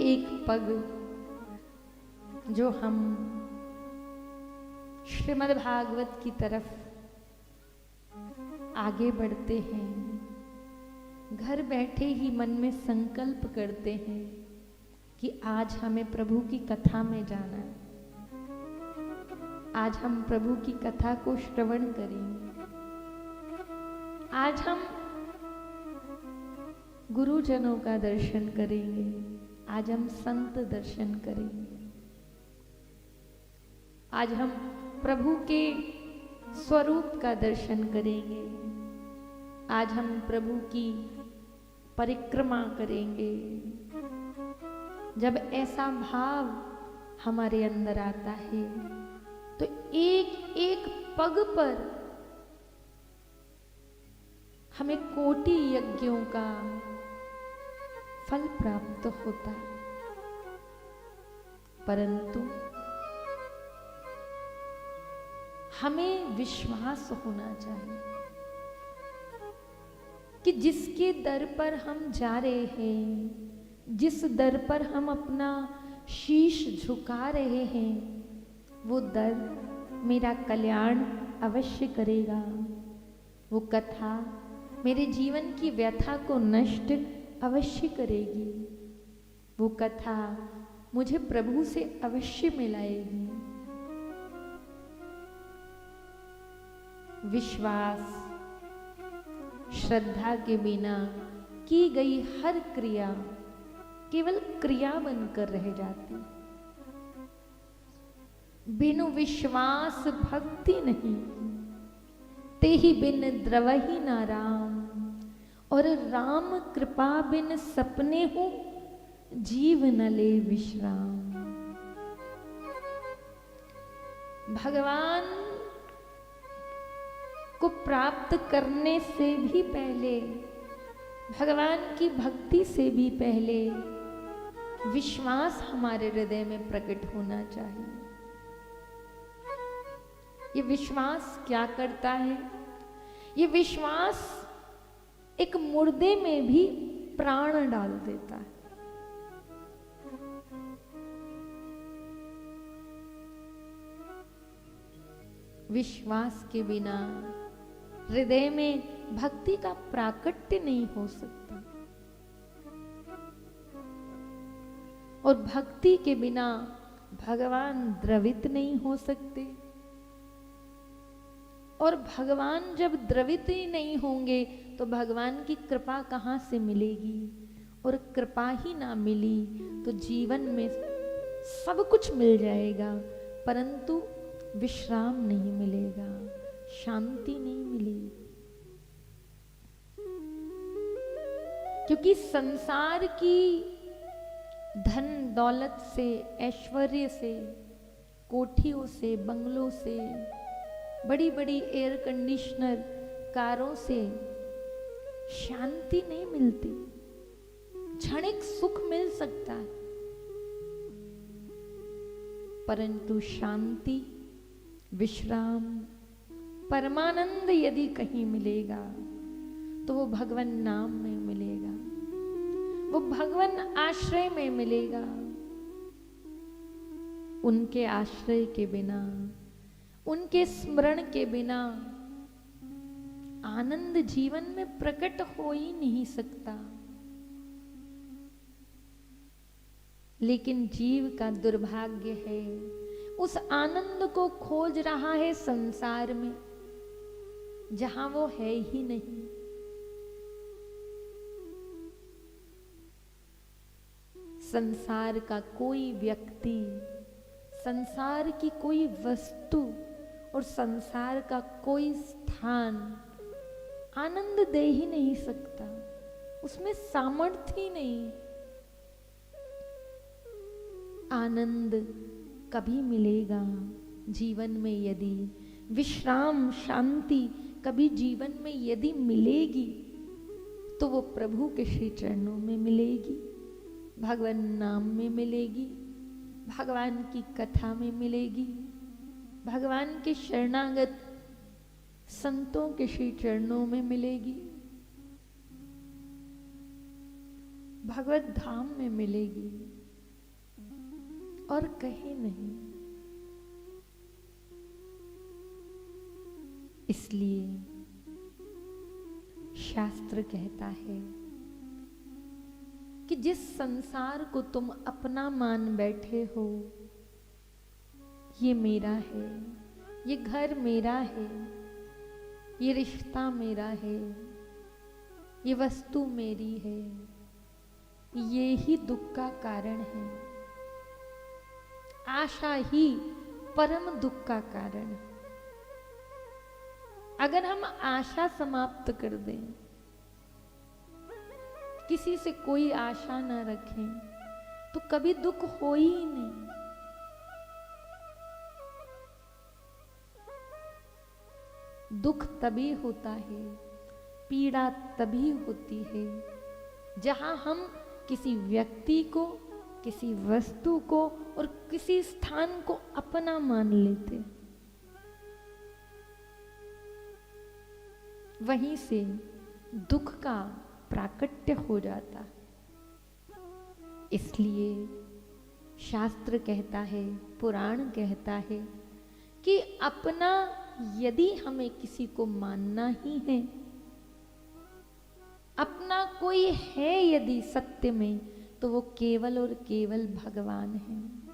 एक पग जो हम श्रीमद् भागवत की तरफ आगे बढ़ते हैं, घर बैठे ही मन में संकल्प करते हैं कि आज हमें प्रभु की कथा में जाना है, आज हम प्रभु की कथा को श्रवण करेंगे, आज हम गुरुजनों का दर्शन करेंगे, आज हम संत दर्शन करेंगे, आज हम प्रभु के स्वरूप का दर्शन करेंगे, आज हम प्रभु की परिक्रमा करेंगे। जब ऐसा भाव हमारे अंदर आता है तो एक एक पग पर हमें कोटि यज्ञों का फल प्राप्त होता, परंतु हमें विश्वास होना चाहिए कि जिसके दर पर हम जा रहे हैं, जिस दर पर हम अपना शीश झुका रहे हैं, वो दर मेरा कल्याण अवश्य करेगा। वो कथा मेरे जीवन की व्यथा को नष्ट अवश्य करेगी। वो कथा मुझे प्रभु से अवश्य मिलाएगी। विश्वास, श्रद्धा के बिना की गई हर क्रिया केवल क्रिया बनकर रह जाती। बिनु विश्वास भक्ति नहीं, ते ही बिन द्रवहि ना राम, और राम कृपा बिन सपने हो जीव न ले विश्राम। भगवान को प्राप्त करने से भी पहले, भगवान की भक्ति से भी पहले विश्वास हमारे हृदय में प्रकट होना चाहिए। ये विश्वास क्या करता है? ये विश्वास एक मुर्दे में भी प्राण डाल देता है। विश्वास के बिना हृदय में भक्ति का प्राकट्य नहीं हो सकता, और भक्ति के बिना भगवान द्रवित नहीं हो सकते, और भगवान जब द्रवित ही नहीं होंगे तो भगवान की कृपा कहाँ से मिलेगी? और कृपा ही ना मिली तो जीवन में सब कुछ मिल जाएगा, परंतु विश्राम नहीं मिलेगा, शांति नहीं मिलेगी। क्योंकि संसार की धन दौलत से, ऐश्वर्य से, कोठियों से, बंगलों से, बड़ी बड़ी एयर कंडीशनर कारों से शांति नहीं मिलती। क्षणिक सुख मिल सकता है, परंतु शांति, विश्राम, परमानंद यदि कहीं मिलेगा तो वो भगवान नाम में मिलेगा, वो भगवान आश्रय में मिलेगा। उनके आश्रय के बिना, उनके स्मरण के बिना आनंद जीवन में प्रकट हो ही नहीं सकता। लेकिन जीव का दुर्भाग्य है, उस आनंद को खोज रहा है संसार में, जहां वो है ही नहीं। संसार का कोई व्यक्ति, संसार की कोई वस्तु और संसार का कोई स्थान आनंद दे ही नहीं सकता, उसमें सामर्थ्य ही नहीं। आनंद कभी मिलेगा जीवन में यदि विश्राम, शांति कभी जीवन में यदि मिलेगी तो वो प्रभु के श्री चरणों में मिलेगी, भगवान नाम में मिलेगी, भगवान की कथा में मिलेगी, भगवान के शरणागत संतों के श्री चरणों में मिलेगी, भगवत धाम में मिलेगी। और कहीं नहीं। इसलिए शास्त्र कहता है कि जिस संसार को तुम अपना मान बैठे हो, ये मेरा है, ये घर मेरा है, ये रिश्ता मेरा है, ये वस्तु मेरी है, ये ही दुख का कारण है। आशा ही परम दुख का कारण है। अगर हम आशा समाप्त कर दें, किसी से कोई आशा ना रखें, तो कभी दुख हो ही नहीं। दुख तभी होता है, पीड़ा तभी होती है, जहां हम किसी व्यक्ति को, किसी वस्तु को और किसी स्थान को अपना मान लेते। वहीं से दुख का प्राकट्य हो जाता। इसलिए शास्त्र कहता है, पुराण कहता है कि अपना यदि हमें किसी को मानना ही है, अपना कोई है यदि सत्य में, तो वो केवल और केवल भगवान है।